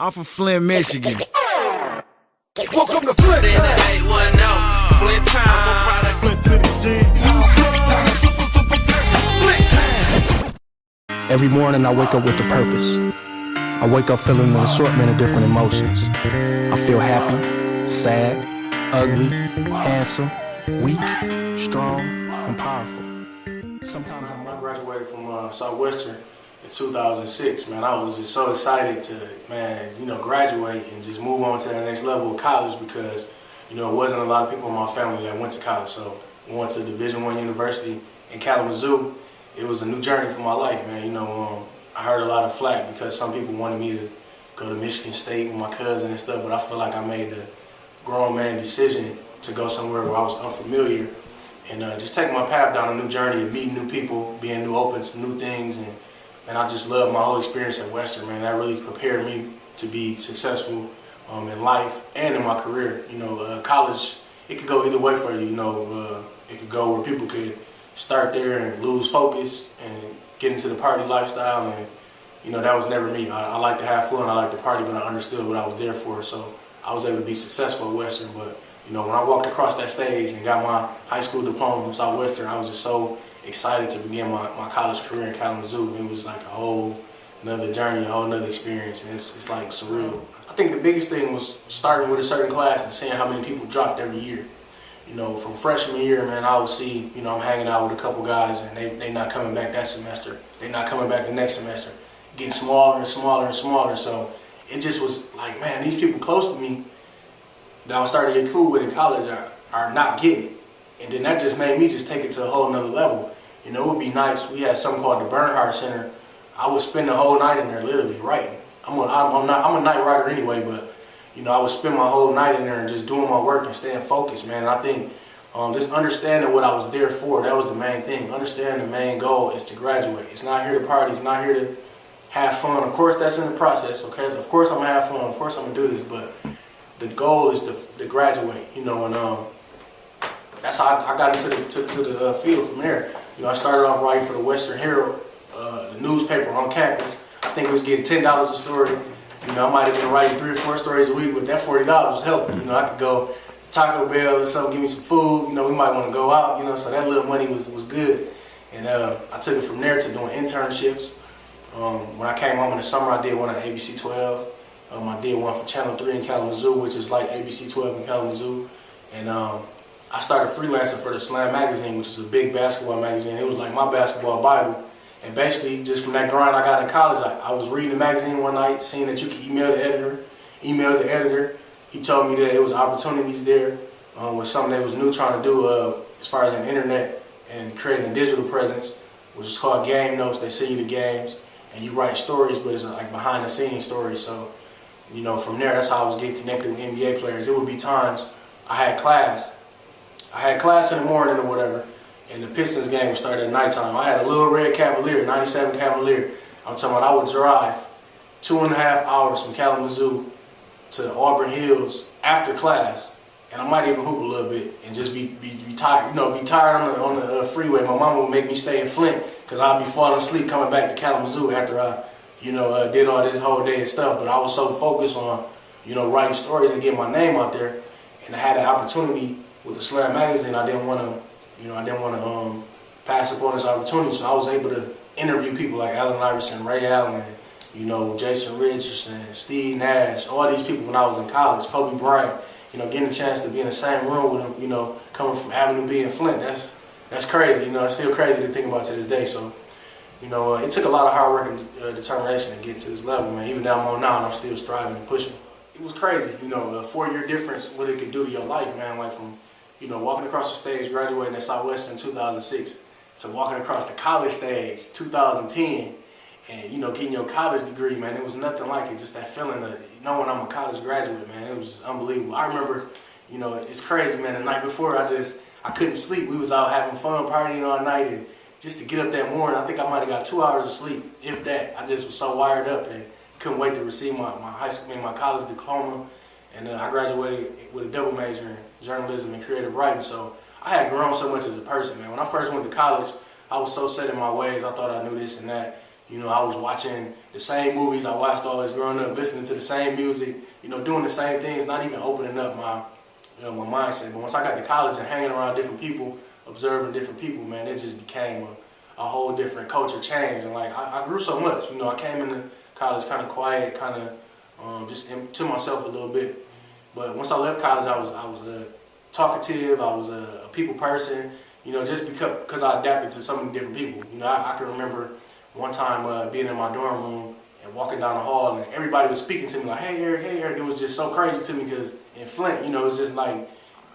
I'm from Flint, Michigan. Welcome to Flint Town. Flint Town. Flint City Every morning I wake up with a purpose. I wake up feeling an assortment of different emotions. I feel happy, sad, ugly, handsome, weak, strong, and powerful. Sometimes I graduated from Southwestern in 2006, man. I was just so excited to, graduate and just move on to the next level of college because, it wasn't a lot of people in my family that went to college. So we went to Division I University in Kalamazoo. It was a new journey for my life, man. I heard a lot of flack because some people wanted me to go to Michigan State with my cousin and stuff, but I feel like I made the grown man decision to go somewhere where I was unfamiliar and just take my path down a new journey of meeting new people, being open to new things, and I just love my whole experience at Western, man. That really prepared me to be successful in life and in my career. College, it could go either way for you. It could go where people could start there and lose focus and get into the party lifestyle, and that was never me. I like to have fun, I like to party, but I understood what I was there for, so I was able to be successful at Western. But when I walked across that stage and got my high school diploma from Southwestern, I was just so excited to begin my college career in Kalamazoo. It was like a whole another journey, a whole another experience, and it's like surreal. I think the biggest thing was starting with a certain class and seeing how many people dropped every year. From freshman year, man, I would see, I'm hanging out with a couple guys and they not coming back that semester. They not coming back the next semester. Getting smaller and smaller and smaller. So it just was like, man, these people close to me that I was starting to get cool with in college are not getting it. And then that just made me just take it to a whole nother level. It would be nice. We had something called the Bernhardt Center. I would spend the whole night in there literally writing. I'm a night writer anyway, but I would spend my whole night in there and just doing my work and staying focused, man. And I think just understanding what I was there for, that was the main thing. Understanding the main goal is to graduate. It's not here to party. It's not here to have fun. Of course, that's in the process, okay? So of course I'm going to have fun. Of course I'm going to do this, but the goal is to graduate, and that's how I got into the field from there. I started off writing for the Western Herald, the newspaper on campus. I think it was getting $10 a story. I might have been writing 3 or 4 stories a week, but that $40 was helping. I could go to Taco Bell or something, give me some food. We might want to go out, so that little money was good. And I took it from there to doing internships. When I came home in the summer, I did one at ABC 12. I did one for Channel 3 in Kalamazoo, which is like ABC 12 in Kalamazoo. And I started freelancing for the Slam magazine, which is a big basketball magazine. It was like my basketball Bible. And basically, just from that grind I got in college, I was reading the magazine one night, seeing that you could email the editor. He told me that there was opportunities there with something that was new trying to do as far as the internet and creating a digital presence, which is called Game Notes. They send you the games, and you write stories, but it's like behind-the-scenes stories. So, from there, that's how I was getting connected with NBA players. It would be times I had class in the morning or whatever, and the Pistons game would start at nighttime. I had a little red Cavalier, 97 Cavalier. I'm talking about I would drive 2.5 hours from Kalamazoo to Auburn Hills after class, and I might even hoop a little bit and just be tired. Be tired on the freeway. My mama would make me stay in Flint because I'd be falling asleep coming back to Kalamazoo after I, did all this whole day and stuff. But I was so focused on, writing stories and getting my name out there, and I had the opportunity with the Slam magazine. I didn't want to pass up on this opportunity, so I was able to interview people like Allen Iverson, Ray Allen, Jason Richardson, Steve Nash, all these people when I was in college, Kobe Bryant, getting a chance to be in the same room with them, coming from Avenue B in Flint, that's crazy, it's still crazy to think about to this day. So, it took a lot of hard work and determination to get to this level, man. Even though I'm on now and I'm still striving and pushing. It was crazy, a 4-year difference, what it could do to your life, man, like from walking across the stage, graduating at Southwestern in 2006, to walking across the college stage, 2010, and getting your college degree, man. It was nothing like it. Just that feeling of knowing I'm a college graduate, man. It was just unbelievable. I remember, it's crazy, man. The night before, I couldn't sleep. We was out having fun, partying all night, and just to get up that morning, I think I might have got 2 hours of sleep, if that. I just was so wired up and couldn't wait to receive my high school, my college diploma. And I graduated with a double major in journalism and creative writing. So I had grown so much as a person, man. When I first went to college, I was so set in my ways. I thought I knew this and that. You know, I was watching the same movies I watched always growing up, listening to the same music, you know, doing the same things, not even opening up my my mindset. But once I got to college and hanging around different people, observing different people, man, it just became a whole different culture change. And like I grew so much. You know, I came into college kind of quiet, kind of just to myself a little bit. But once I left college, I was talkative. I was a people person. You know, just because I adapted to so many different people. You know, I can remember one time being in my dorm room and walking down the hall, and everybody was speaking to me like, "Hey Eric, hey Eric." It was just so crazy to me because in Flint, you know, it's just like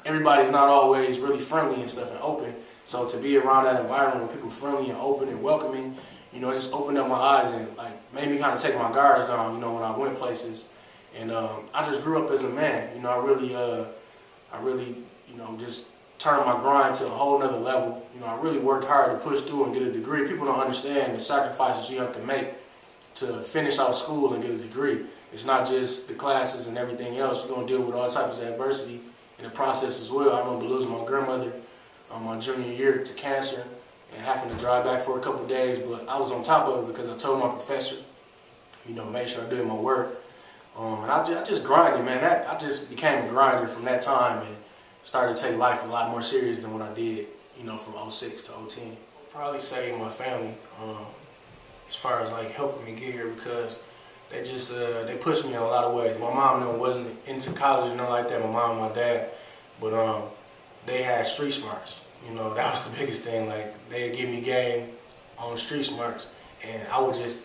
everybody's not always really friendly and stuff and open. So to be around that environment where people friendly and open and welcoming, you know, it just opened up my eyes and like made me kind of take my guards down, you know, when I went places. And I just grew up as a man. You know, I really, you know, just turned my grind to a whole nother level. You know, I really worked hard to push through and get a degree. People don't understand the sacrifices you have to make to finish out school and get a degree. It's not just the classes and everything else. You're going to deal with all types of adversity in the process as well. I remember losing my grandmother my junior year to cancer and having to drive back for a couple of days, but I was on top of it because I told my professor, you know, make sure I did my work. And I just grinded, man. I just became a grinder from that time and started to take life a lot more serious than what I did, you know, from 06 to 010. I'll probably say my family, as far as like helping me get here, because they just they pushed me in a lot of ways. My mom, you know, wasn't into college or nothing like that. My mom and my dad, but they had street smarts. You know, that was the biggest thing. Like they'd give me game on street smarts, and I would just,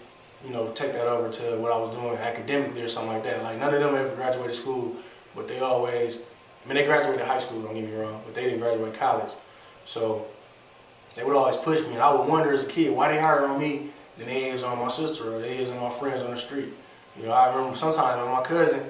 you know, take that over to what I was doing academically or something like that. Like none of them ever graduated school, but they always, I mean, they graduated high school, don't get me wrong, but they didn't graduate college. So they would always push me, and I would wonder as a kid why they harder on me than they is on my sister or they is on my friends on the street. You know, I remember sometimes when my cousin,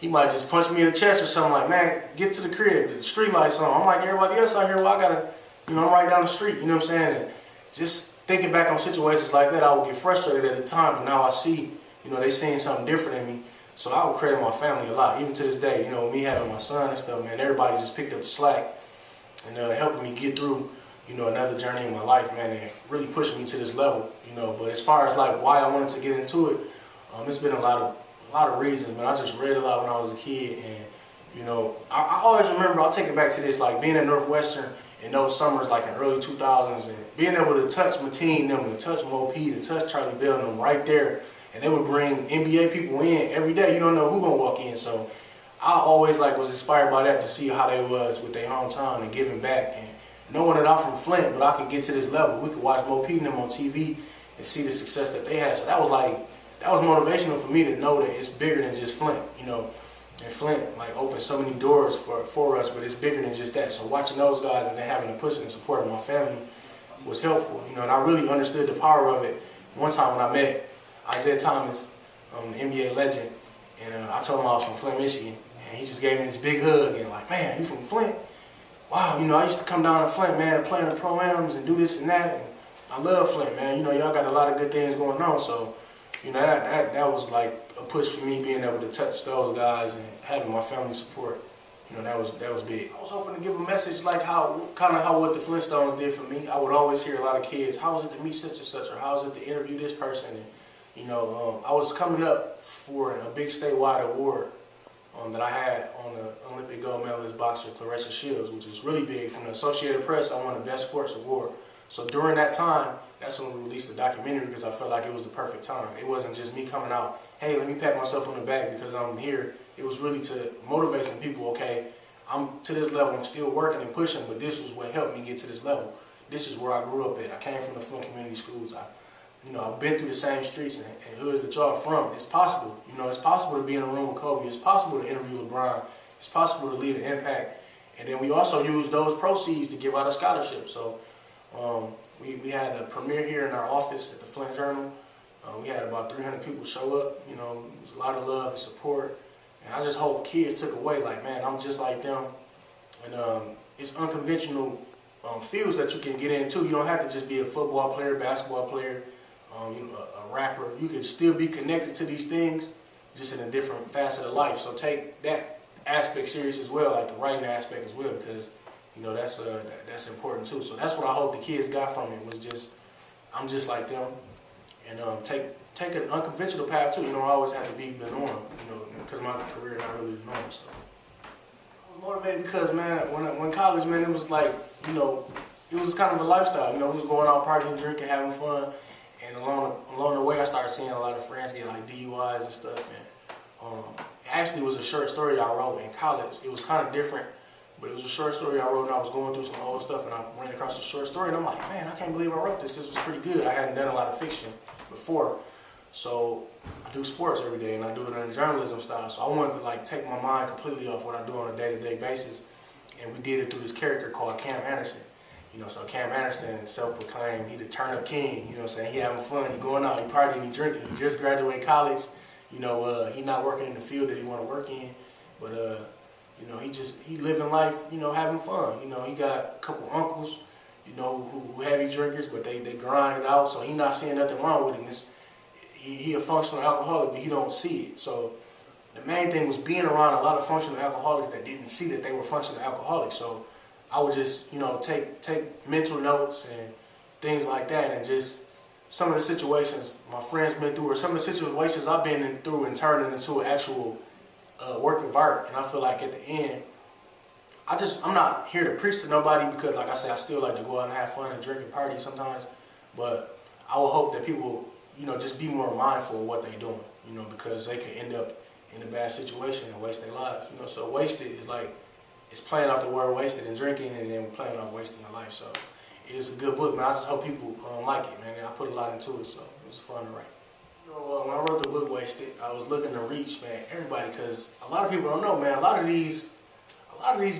he might just punch me in the chest or something like, "Man, get to the crib, the street lights on." I'm like, everybody else out here, well, I gotta, you know, I'm right down the street, you know what I'm saying? And just thinking back on situations like that, I would get frustrated at the time, but now I see, you know, they seeing something different in me. So I would credit my family a lot, even to this day. You know, me having my son and stuff, man, everybody just picked up the slack and helping me get through, you know, another journey in my life, man, and really pushing me to this level, you know. But as far as like why I wanted to get into it, it's been a lot of reasons, man. I just read a lot when I was a kid, and you know, I always remember, I'll take it back to this, like being at Northwestern in those summers, like in early 2000s, and being able to touch Mateen them, to touch Mo P, to touch Charlie Bell and them right there, and they would bring NBA people in every day. You don't know who gonna walk in, so I always like was inspired by that to see how they was with their hometown and giving back, and knowing that I'm from Flint, but I could get to this level. We could watch Mo P and them on TV and see the success that they had. So that was motivational for me to know that it's bigger than just Flint, you know. And Flint like opened so many doors for us, but it's bigger than just that. So watching those guys and then having the push and the support of my family was helpful, you know. And I really understood the power of it one time when I met Isaiah Thomas, the NBA legend, and I told him I was from Flint, Michigan, and he just gave me this big hug and like, "Man, you from Flint? Wow, you know, I used to come down to Flint, man, and play in the pro-ams and do this and that. And I love Flint, man. You know, y'all got a lot of good things going on." So, you know, that was like a push for me, being able to touch those guys and having my family support. You know, that was big. I was hoping to give a message like what the Flintstones did for me. I would always hear a lot of kids, "How was it to meet such and such?" or "How was it to interview this person?" And, you know, I was coming up for a big statewide award that I had on the Olympic gold medalist boxer Clarissa Shields, which is really big. From the Associated Press, I won the Best Sports Award. So during that time, that's when we released the documentary, because I felt like it was the perfect time. It wasn't just me coming out, "Hey, let me pat myself on the back because I'm here." It was really to motivate some people. Okay, I'm to this level, I'm still working and pushing, but this was what helped me get to this level. This is where I grew up at. I came from the Flint community schools. I've been through the same streets and hoods that y'all from. It's possible. You know, it's possible to be in a room with Kobe. It's possible to interview LeBron. It's possible to leave an impact. And then we also use those proceeds to give out a scholarship. So we had a premiere here in our office at the Flint Journal. We had about 300 people show up. You know, it was a lot of love and support. And I just hope kids took away, like, man, I'm just like them. And it's unconventional fields that you can get into. You don't have to just be a football player, basketball player, a rapper. You can still be connected to these things, just in a different facet of life. So take that aspect serious as well, like the writing aspect as well, because you know that's important too. So that's what I hope the kids got from it, was just, I'm just like them. and take an unconventional path too. You know, I always had to be the norm, you know, because my career not really the norm. So I was motivated because, man, when college, man, it was like, you know, it was kind of a lifestyle. You know, we was going out partying, drinking, having fun, and along the way, I started seeing a lot of friends get like DUIs and stuff. And it actually was a short story I wrote in college. It was kind of different, but it was a short story I wrote, and I was going through some old stuff, and I ran across a short story, and I'm like, man, I can't believe I wrote this. This was pretty good. I hadn't done a lot of fiction before. So I do sports every day, and I do it in a journalism style. So I wanted to like take my mind completely off what I do on a day-to-day basis, and we did it through this character called Cam Anderson. You know, so Cam Anderson, self-proclaimed, he the turn-up king. You know what I'm saying? He having fun, he going out, he partying, he drinking. He just graduated college. You know, he not working in the field that he want to work in, but you know, he living life. You know, having fun. You know, he got a couple uncles, you know, who heavy drinkers, but they grind it out. So he not seeing nothing wrong with him. He a functional alcoholic, but he don't see it. So the main thing was being around a lot of functional alcoholics that didn't see that they were functional alcoholics. So I would just, you know, take mental notes and things like that, and just some of the situations my friends been through, or some of the situations I've been through, and turning into an actual work of art. And I feel like at the end, I'm not here to preach to nobody, because like I said, I still like to go out and have fun and drink and party sometimes. But I will hope that people, you know, just be more mindful of what they're doing, you know, because they could end up in a bad situation and waste their lives. You know, so wasted is like, it's playing off the word wasted and drinking, and then playing off wasting your life. So it's a good book, man. I just hope people like it, man. And I put a lot into it, so it was fun to write. You know, when I wrote the book Wasted, I was looking to reach, man, everybody, because a lot of people don't know, man. A lot of these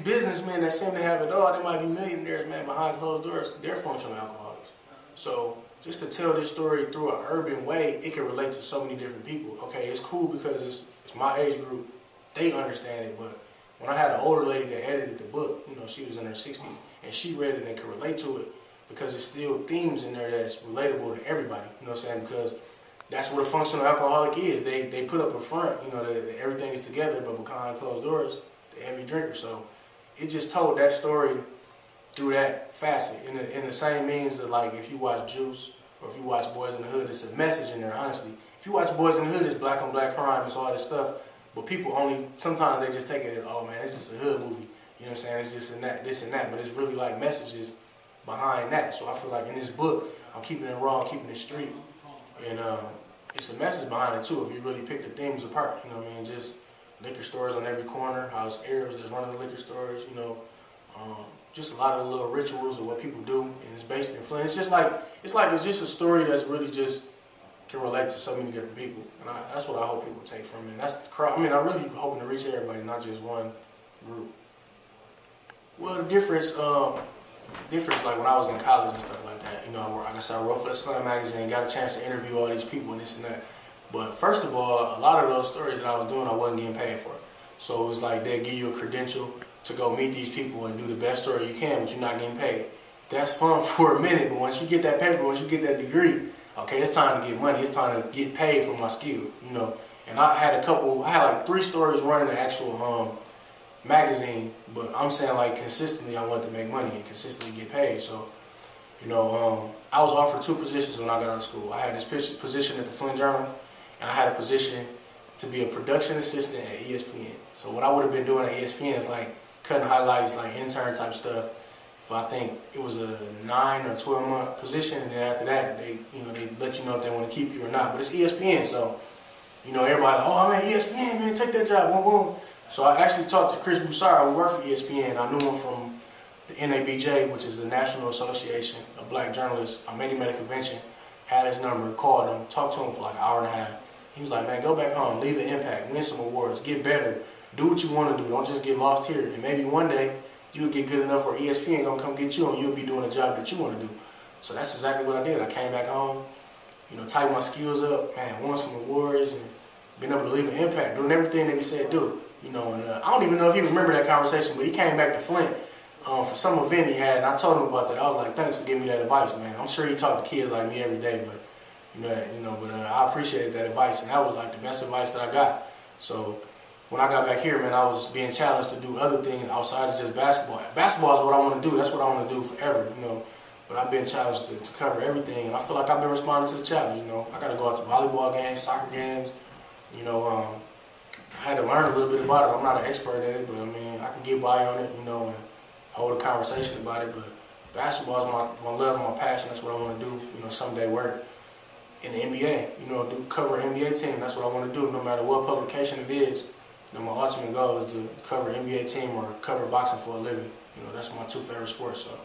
businessmen that seem to have it all, they might be millionaires, man, behind closed doors. They're functional alcoholics. So just to tell this story through an urban way, it can relate to so many different people. Okay, it's cool because it's my age group. They understand it, but when I had an older lady that edited the book, you know, she was in her 60s, and she read it and could relate to it, because there's still themes in there that's relatable to everybody, you know what I'm saying? Because that's what a functional alcoholic is. They put up a front, you know, that everything is together, but behind closed doors, they're heavy drinkers. So it just told that story through that facet. In the same means that, like, if you watch Juice, or if you watch Boys in the Hood, it's a message in there, honestly. If you watch Boys in the Hood, it's black on black crime, it's all this stuff. But people sometimes they just take it as, oh man, it's just a hood movie. You know what I'm saying? It's just this and that. But it's really like messages behind that. So I feel like in this book, I'm keeping it raw, I'm keeping it street. And it's a message behind it too, if you really pick the themes apart. You know what I mean? Just liquor stores on every corner, how it's Arabs that's running the liquor stores, you know. Just a lot of the little rituals of what people do. And it's based in Flint. It's just a story that's really just can relate to so many different people, and that's what I hope people take from it. And that's I'm really hoping to reach everybody, not just one group. Well, the difference, like when I was in college and stuff like that, you know, like I said, I wrote for the Slam magazine, got a chance to interview all these people and this and that. But first of all, a lot of those stories that I was doing, I wasn't getting paid for. So it was like they give you a credential to go meet these people and do the best story you can, but you're not getting paid. That's fun for a minute, but once you get that paper, once you get that degree, okay, it's time to get money. It's time to get paid for my skill, you know. And I had like 3 stories running the actual magazine, but I'm saying like consistently I wanted to make money and consistently get paid. So, you know, I was offered 2 positions when I got out of school. I had this position at the Flint Journal, and I had a position to be a production assistant at ESPN. So what I would have been doing at ESPN is like cutting highlights, like intern type stuff. I think it was a 9 or 12 month position, and then after that, they let you know if they want to keep you or not. But it's ESPN, so you know everybody like, oh man, ESPN, man, take that job, boom, boom. So I actually talked to Chris Broussard, who worked for ESPN. I knew him from the NABJ, which is the National Association of Black Journalists. I met him at a convention, had his number, called him, talked to him for like an hour and a half. He was like, man, go back home, leave an impact, win some awards, get better, do what you want to do. Don't just get lost here, and maybe one day you'll get good enough where ESPN gonna come get you and you'll be doing a job that you want to do. So that's exactly what I did. I came back home, you know, tightened my skills up, man, won some awards, and been able to leave an impact, doing everything that he said do. You know, and I don't even know if he remembered that conversation, but he came back to Flint for some event he had, and I told him about that. I was like, thanks for giving me that advice, man. I'm sure he talked to kids like me every day, but I appreciated that advice, and that was like the best advice that I got. So when I got back here, man, I was being challenged to do other things outside of just basketball. Basketball is what I want to do. That's what I want to do forever, you know. but I've been challenged to cover everything, and I feel like I've been responding to the challenge. You know, I got to go out to volleyball games, soccer games. You know, I had to learn a little bit about it. I'm not an expert at it, but I mean, I can get by on it, you know, and hold a conversation about it. But basketball is my love and my passion. That's what I want to do. You know, someday work in the NBA. You know, cover an NBA team. That's what I want to do, no matter what publication it is. You know, my ultimate goal is to cover an NBA team or cover boxing for a living. You know, that's my two favorite sports. So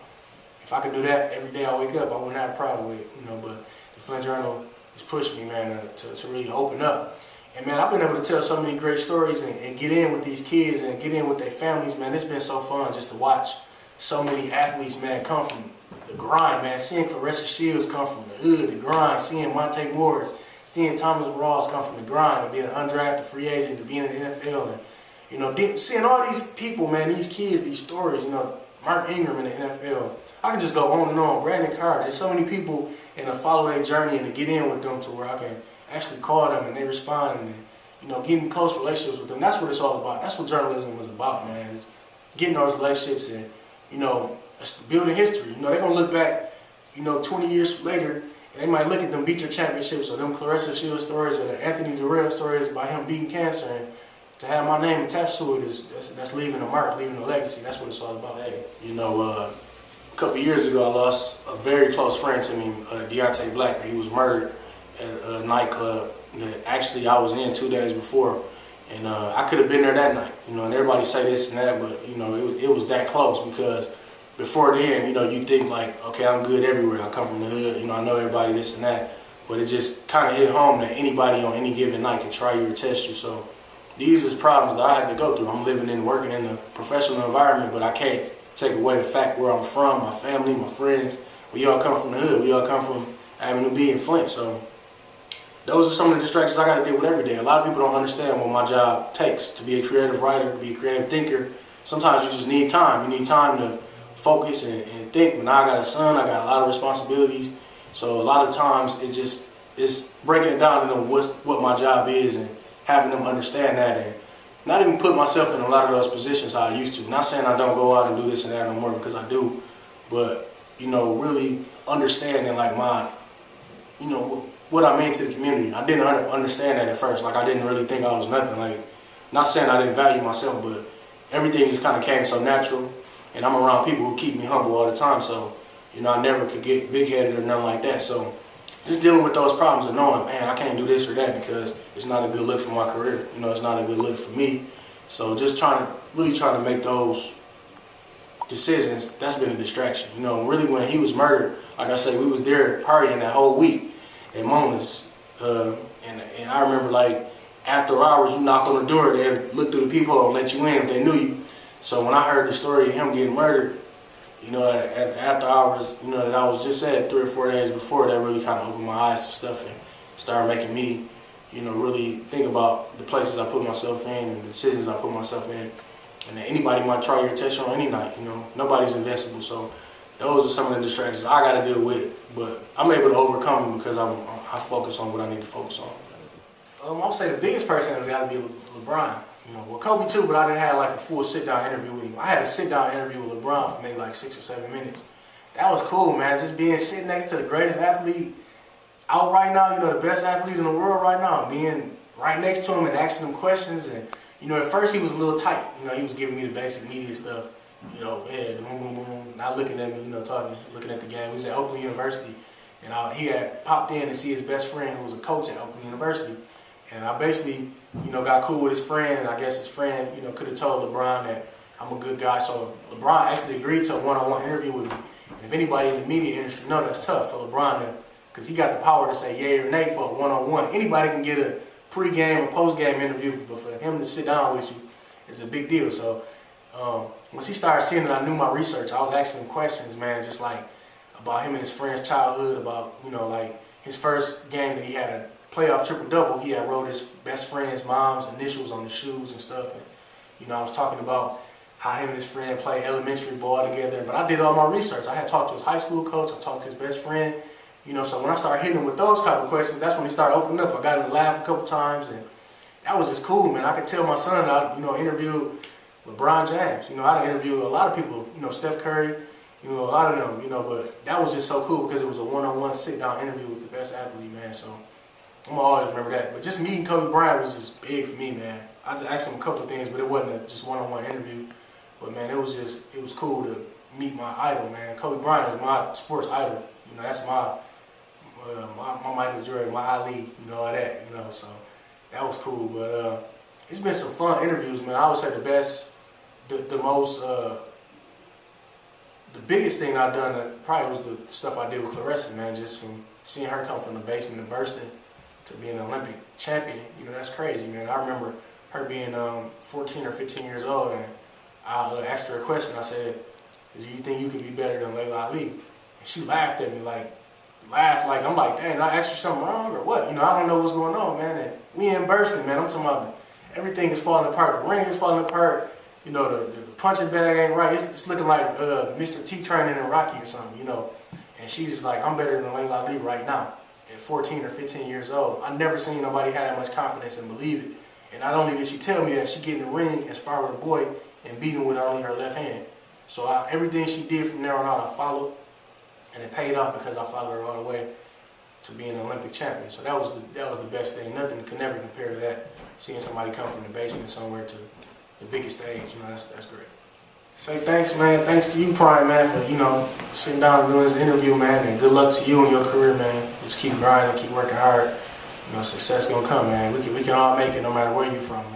if I could do that every day I wake up, I wouldn't have a problem with it. You know, but the Flint Journal has pushed me, man, to really open up. And man, I've been able to tell so many great stories and get in with these kids and get in with their families, man. It's been so fun just to watch so many athletes, man, come from the grind, man. Seeing Clarissa Shields come from the hood, the grind. Seeing Mateen Cleaves, seeing Thomas Ross come from the grind, to being an undrafted free agent, to being in the NFL, and you know, seeing all these people, man, these kids, these stories. You know, Mark Ingram in the NFL. I can just go on and on. Brandon Carr, just so many people, and to follow their journey and to get in with them to where I can actually call them and they respond, and you know, getting close relationships with them. That's what it's all about. That's what journalism was about, man. Is getting those relationships and, you know, building history. You know, they're gonna look back, you know, 20 years later, and they might look at them beat your championships or them Clarissa Shields stories or the Anthony Durrell stories about him beating cancer, and to have my name attached to it that's leaving a mark, leaving a legacy. That's what it's all about. Hey, you know, a couple years ago, I lost a very close friend to me, Deontay Black. He was murdered at a nightclub that actually I was in 2 days before, and I could have been there that night, you know, and everybody say this and that, but you know, it was that close, because before then, you know, you think like, okay, I'm good everywhere, I come from the hood, you know, I know everybody this and that, but it just kind of hit home that anybody on any given night can try you or test you. So these is problems that I have to go through. I'm living and working in a professional environment, but I can't take away the fact where I'm from, my family, my friends. We all come from the hood, we all come from Avenue B in Flint, so those are some of the distractions I got to deal with every day. A lot of people don't understand what my job takes. To be a creative writer, to be a creative thinker, sometimes you just need time. You need time to focus and think. But now I got a son, I got a lot of responsibilities. So a lot of times it's breaking it down to know what my job is and having them understand that, and not even put myself in a lot of those positions how I used to. Not saying I don't go out and do this and that no more, because I do. But, you know, really understanding like you know, what I mean to the community. I didn't understand that at first. Like, I didn't really think I was nothing. Like, not saying I didn't value myself, but everything just kind of came so natural. And I'm around people who keep me humble all the time. So, you know, I never could get big-headed or nothing like that. So, just dealing with those problems and knowing, man, I can't do this or that because it's not a good look for my career. You know, it's not a good look for me. So, just really trying to make those decisions, that's been a distraction. You know, really when he was murdered, like I said, we was there partying that whole week at Mona's, and I remember, like, after hours, you knock on the door, they'd look through the peephole and let you in if they knew you. So when I heard the story of him getting murdered, you know, after hours, you know, that I was just at 3 or 4 days before, that really kind of opened my eyes to stuff and started making me, you know, really think about the places I put myself in and the decisions I put myself in. And that anybody might try your test on any night, you know, nobody's invincible. So those are some of the distractions I got to deal with, but I'm able to overcome them because I focus on what I need to focus on. I'll say the biggest person has got to be LeBron. You know, well, Kobe too, but I didn't have like a full sit-down interview with him. I had a sit-down interview with LeBron for maybe like 6 or 7 minutes. That was cool, man. Just sitting next to the greatest athlete out right now, you know, the best athlete in the world right now, being right next to him and asking him questions. And, you know, at first he was a little tight. You know, he was giving me the basic media stuff. You know, yeah, boom, boom, boom, not looking at me, you know, talking, looking at the game. He was at Oakland University, and he had popped in to see his best friend who was a coach at Oakland University. And I basically, you know, got cool with his friend, and I guess his friend, you know, could have told LeBron that I'm a good guy. So LeBron actually agreed to a one-on-one interview with me. And if anybody in the media industry knows, that's tough for LeBron, because he got the power to say yay or nay for a one-on-one. Anybody can get a pre-game or post-game interview, but for him to sit down with you is a big deal. So once he started seeing that I knew my research, I was asking him questions, man, just like about him and his friend's childhood, about, you know, like his first game that he had a playoff triple-double, he had wrote his best friend's mom's initials on the shoes and stuff. And, you know, I was talking about how him and his friend played elementary ball together. But I did all my research. I had talked to his high school coach. I talked to his best friend. You know, so when I started hitting him with those type of questions, that's when he started opening up. I got him to laugh a couple times, and that was just cool, man. I could tell my son I, you know, interviewed LeBron James. You know, I interviewed a lot of people. You know, Steph Curry. You know, a lot of them, you know, but that was just so cool because it was a one-on-one sit-down interview with the best athlete, man. So I'm gonna always remember that. But just meeting Kobe Bryant was just big for me, man. I just asked him a couple of things, but it wasn't just one-on-one interview. But man, it was cool to meet my idol, man. Kobe Bryant is my sports idol. You know, that's my Michael Jordan, my Ali, you know, all that, you know. So that was cool. But it's been some fun interviews, man. I would say the best, the most, the biggest thing I've done probably was the stuff I did with Clarissa, man. Just from seeing her come from the basement of bursting to being an Olympic champion, you know, that's crazy, man. I remember her being 14 or 15 years old, and I asked her a question. I said, "Do you think you could be better than Layla Ali?" And she laughed at me, I'm like, "Dang, I asked you something wrong or what?" You know, I don't know what's going on, man. And we in bursting, man. I'm talking about everything is falling apart. The ring is falling apart. You know, the punching bag ain't right. It's looking like Mr. T training in Rocky or something, you know. And she's just like, "I'm better than Layla Ali right now." At 14 or 15 years old, I never seen nobody have that much confidence and believe it. And not only did she tell me that, she get in the ring and spar with a boy and beat him with only her left hand. So everything she did from there on out, I followed, and it paid off because I followed her all the way to being an Olympic champion. So that was the best thing. Nothing could never compare to that. Seeing somebody come from the basement somewhere to the biggest stage, you know, that's great. Say thanks, man. Thanks to you, Prime, man, for, you know, sitting down and doing this interview, man. And good luck to you in your career, man. Just keep grinding, keep working hard. You know, success gonna come, man. We can all make it no matter where you're from, man.